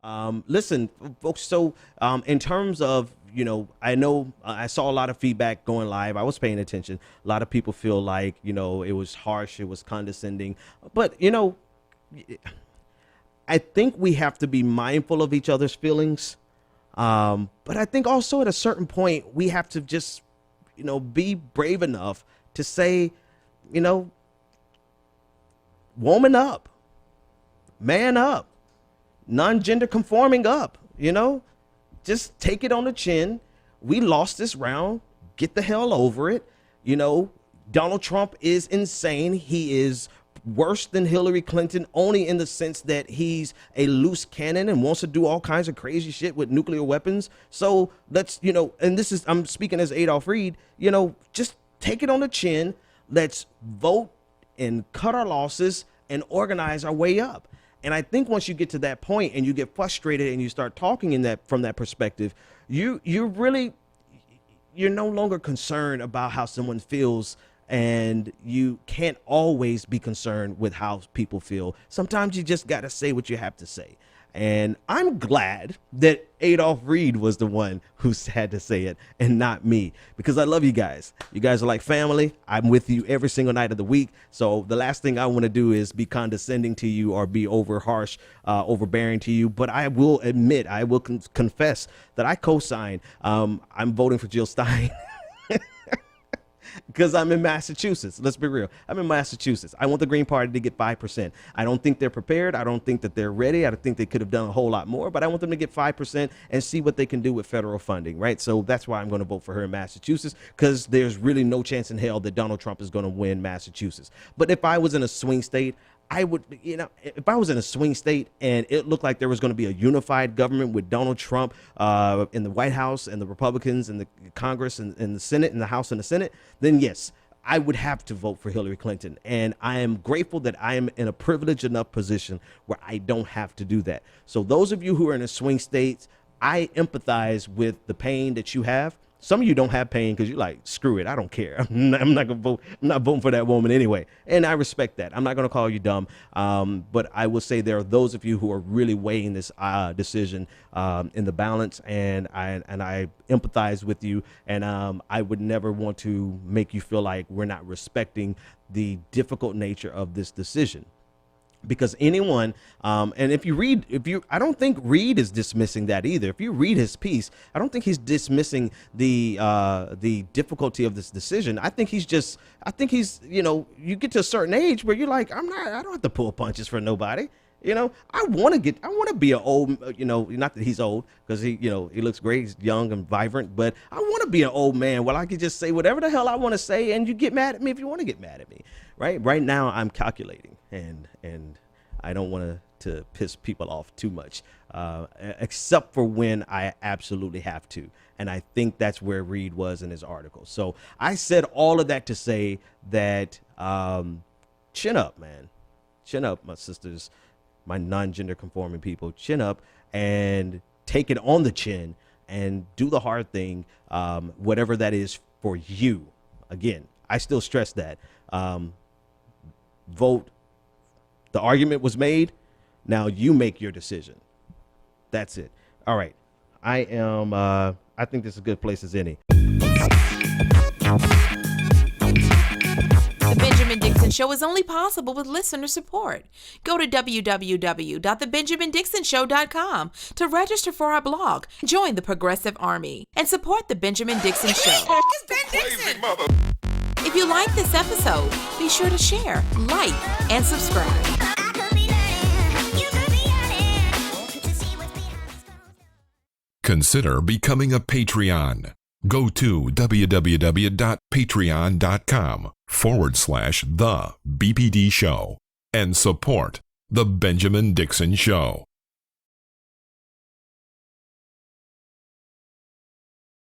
Listen, folks. So, in terms of, I know I saw a lot of feedback going live. I was paying attention. A lot of people feel like, it was harsh, it was condescending. But, I think we have to be mindful of each other's feelings. But I think also at a certain point, we have to just, be brave enough to say, woman up, man up, non-gender conforming up, just take it on the chin. We lost this round. Get the hell over it. Donald Trump is insane. He is worse than Hillary Clinton, only in the sense that he's a loose cannon and wants to do all kinds of crazy shit with nuclear weapons. So let's, and this is, I'm speaking as Adolph Reed, just take it on the chin. Let's vote and cut our losses and organize our way up. And I think once you get to that point and you get frustrated and you start talking from that perspective, you're no longer concerned about how someone feels, and you can't always be concerned with how people feel. Sometimes you just got to say what you have to say. And I'm glad that Adolph Reed was the one who had to say it and not me, because I love you guys. You guys are like family. I'm with you every single night of the week. So the last thing I want to do is be condescending to you or be over harsh, overbearing to you. But I will admit, I will confess that I co-sign. I'm voting for Jill Stein. Because I'm in Massachusetts. Let's be real. I'm in Massachusetts. I want the Green Party to get 5%. I don't think they're prepared. I don't think that they're ready. I think they could have done a whole lot more, but I want them to get 5% and see what they can do with federal funding, right? So that's why I'm going to vote for her in Massachusetts, because there's really no chance in hell that Donald Trump is going to win Massachusetts. But if I was in a swing state, I would, if I was in a swing state and it looked like there was going to be a unified government with Donald Trump in the White House and the Republicans and the Congress and the Senate and the House and the Senate, then yes, I would have to vote for Hillary Clinton. And I am grateful that I am in a privileged enough position where I don't have to do that. So those of you who are in a swing state, I empathize with the pain that you have. Some of you don't have pain because you're like, screw it, I don't care. I'm not gonna vote. I'm not voting for that woman anyway. And I respect that. I'm not gonna call you dumb. But I will say there are those of you who are really weighing this decision in the balance, and I empathize with you. And I would never want to make you feel like we're not respecting the difficult nature of this decision. Because anyone, and I don't think Reed is dismissing that either. If you read his piece, I don't think he's dismissing the difficulty of this decision. I think he's, you get to a certain age where you're like, I don't have to pull punches for nobody. I want to be an old, not that he's old, because he looks great, he's young and vibrant, but I want to be an old man where I could just say whatever the hell I want to say, and you get mad at me if you want to get mad at me, right? Right now I'm calculating, and I don't want to piss people off too much, except for when I absolutely have to. And I think that's where Reed was in his article. So I said all of that to say that chin up, man. Chin up, my sisters, my non-gender conforming people. Chin up and take it on the chin and do the hard thing, whatever that is for you. Again, I still stress that. Vote. The argument was made. Now you make your decision. That's it. All right. I think this is a good place as any. The Benjamin Dixon Show is only possible with listener support. Go to www.thebenjamindixonshow.com to register for our blog, join the Progressive Army, and support The Benjamin Dixon Show. It's Ben Dixon! If you like this episode, be sure to share, like, and subscribe. Consider becoming a Patreon. Go to www.patreon.com/The BPD Show and support The Benjamin Dixon Show.